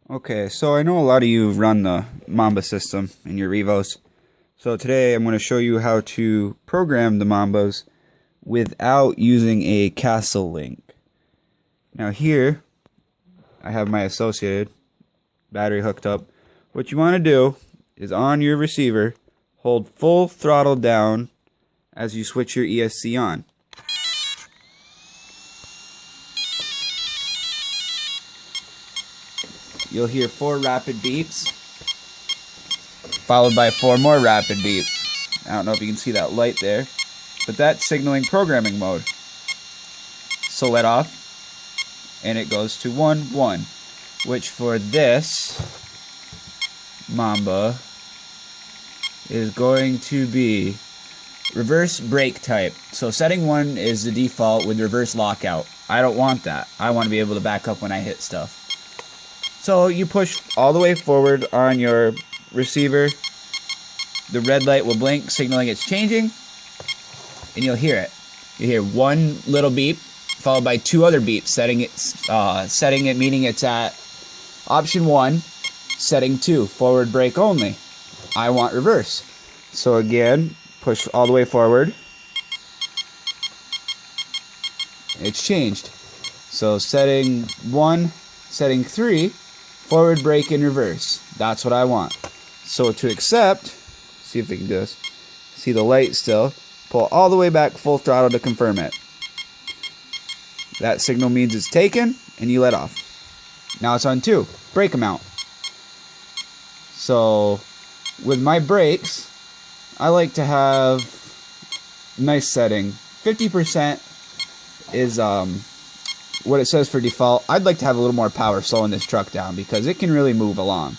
Okay, so I know a lot of you run the Mamba system in your Revos. So today I'm going to show you how to program the Mambas without using a castle link. Now here, I have my associated battery hooked up. What you want to do is on your receiver, hold full throttle down as you switch your ESC on. You'll hear 4 rapid beeps, followed by 4 more rapid beeps. I don't know if you can see that light there, but that's signaling programming mode. So let off, and it goes to 1, 1, which for this Mamba is going to be reverse brake type. So setting 1 is the default with reverse lockout. I don't want that. I want to be able to back up when I hit stuff. So you push all the way forward on your receiver. The red light will blink, signaling it's changing, and you'll hear it. You hear 1 little beep, followed by 2 other beeps, setting it meaning it's at option 1, setting 2, forward brake only. I want reverse. So again, push all the way forward. It's changed. So setting 1, setting 3, forward brake in reverse. That's what I want. So to accept, see if we can do this. See the light still. Pull all the way back full throttle to confirm it. That signal means it's taken and you let off. Now it's on 2. Brake amount. So with my brakes, I like to have nice setting. 50% is what it says for default. I'd like to have a little more power slowing this truck down because it can really move along.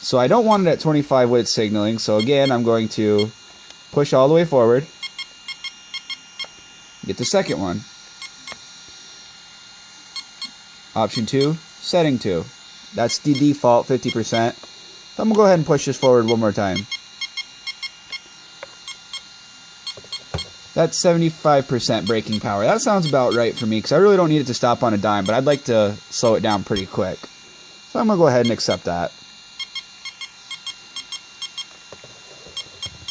So I don't want it at 25 with signaling. So again, I'm going to push all the way forward. Get the second one. Option 2, setting 2. That's the default 50%. So I'm going to go ahead and push this forward one more time. That's 75% braking power. That sounds about right for me because I really don't need it to stop on a dime, but I'd like to slow it down pretty quick. So I'm going to go ahead and accept that.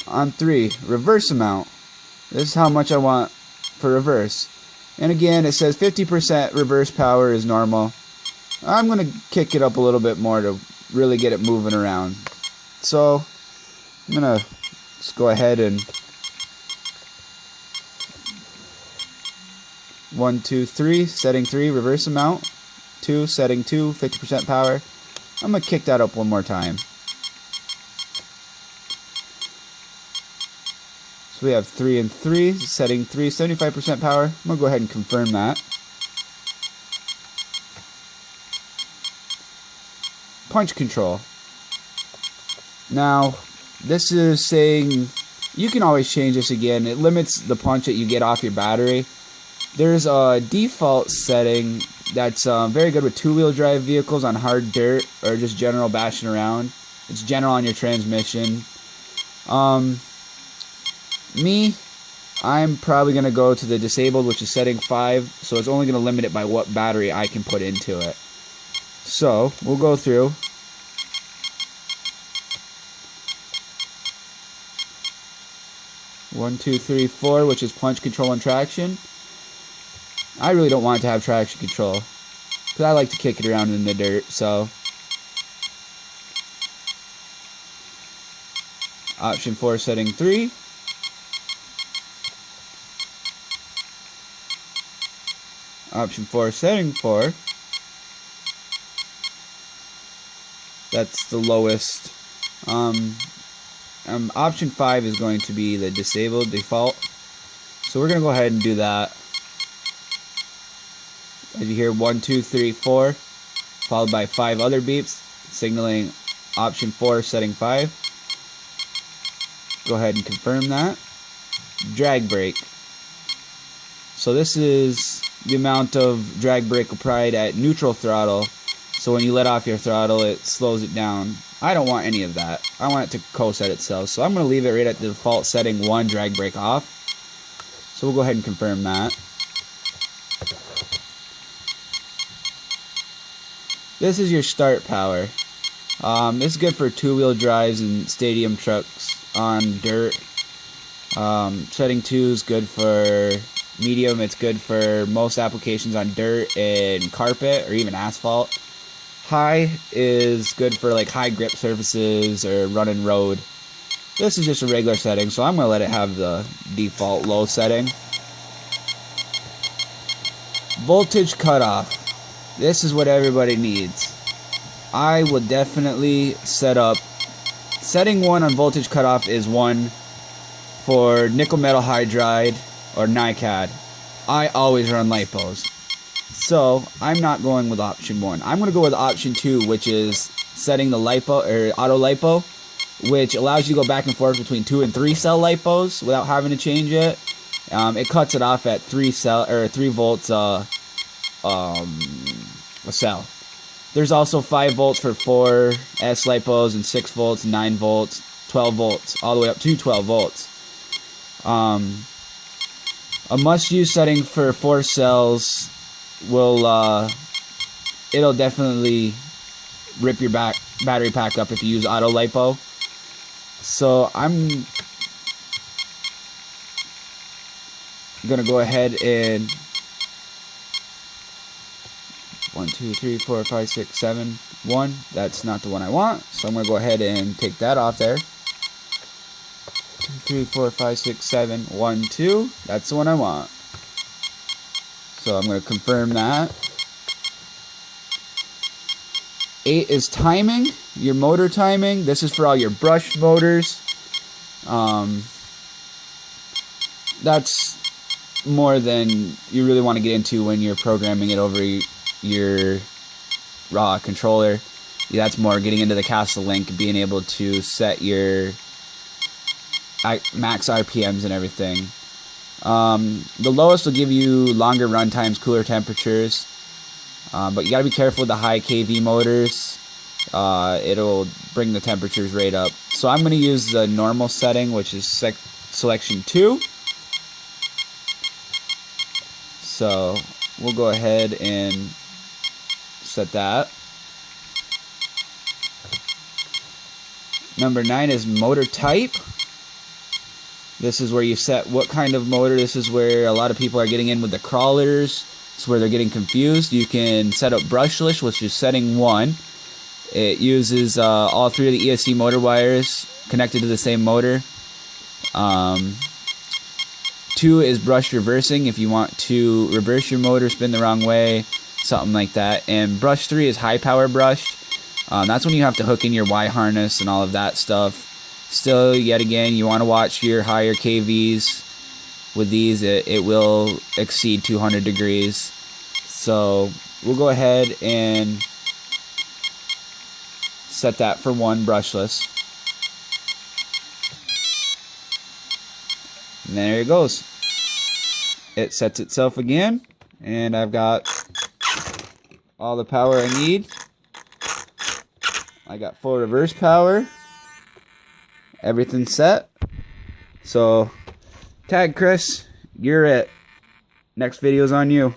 On 3, reverse amount. This is how much I want for reverse. And again, it says 50% reverse power is normal. I'm going to kick it up a little bit more to really get it moving around. So I'm going to just go ahead and 1, 2, 3, setting 3, reverse amount. 2, setting 2, 50% power. I'm going to kick that up one more time. So we have 3 and 3, setting 3, 75% power. I'm going to go ahead and confirm that. Punch control. Now, this is saying, you can always change this again. It limits the punch that you get off your battery. There's a default setting that's very good with 2-wheel drive vehicles on hard dirt or just general bashing around. It's general on your transmission. I'm probably going to go to the disabled, which is setting 5, so it's only going to limit it by what battery I can put into it. So, we'll go through. One, 2, 3, 4, which is punch control and traction. I really don't want it to have traction control because I like to kick it around in the dirt. So option 4, setting 3. Option 4, setting 4. That's the lowest. Option 5 is going to be the disabled default. So we're going to go ahead and do that. As you hear 1, 2, 3, 4, followed by 5 other beeps, signaling option 4, setting 5. Go ahead and confirm that. Drag brake. So this is the amount of drag brake applied at neutral throttle. So when you let off your throttle, it slows it down. I don't want any of that. I want it to co-set itself. So I'm going to leave it right at the default setting 1, drag brake off. So we'll go ahead and confirm that. This is your start power. This is good for two-wheel drives and stadium trucks on dirt. Setting 2 is good for medium. It's good for most applications on dirt and carpet or even asphalt. High is good for like high grip surfaces or running road. This is just a regular setting, so I'm going to let it have the default low setting. Voltage cutoff. This is what everybody needs. I would definitely set up. Setting 1 on voltage cutoff is 1 for nickel metal hydride or NiCad. I always run lipos. So I'm not going with option 1. I'm going to go with option 2, which is setting the lipo or auto lipo, which allows you to go back and forth between 2 and 3 cell lipos without having to change it. It cuts it off at 3 volts a cell. There's also 5 volts for 4S lipos and 6 volts, 9 volts, 12 volts, all the way up to 12 volts. A must-use setting for 4 cells will it'll definitely rip your battery pack up if you use auto lipo. So I'm gonna go ahead and 1, 2, 3, 4, 5, 6, 7, 1. That's not the one I want, so I'm gonna go ahead and take that off there. 2, 3, 4, 5, 6, 7, 1, 2. That's the one I want. So I'm going to confirm that. 8 is timing, your motor timing. This is for all your brushed motors. That's more than you really want to get into when you're programming it over your raw controller. Yeah, that's more getting into the Castle Link, being able to set your max RPMs and everything. The lowest will give you longer run times, cooler temperatures, but you gotta be careful with the high kV motors. It'll bring the temperatures right up. So I'm gonna use the normal setting, which is selection 2. So we'll go ahead and set that. Number 9 is motor type. This is where you set what kind of motor. This is where a lot of people are getting in with the crawlers. It's where they're getting confused. You can set up brushless, which is setting 1. It uses all 3 of the ESC motor wires connected to the same motor. 2 is brush reversing, if you want to reverse your motor, spin the wrong way, something like that. And brush 3 is high power brushed. That's when you have to hook in your Y harness and all of that stuff. Still, yet again, you want to watch your higher KVs. With these, it will exceed 200 degrees. So we'll go ahead and set that for 1 brushless. And there it goes. It sets itself again, and I've got all the power I need. I got full reverse power. Everything's set. So, tag Chris, you're it. Next video's on you.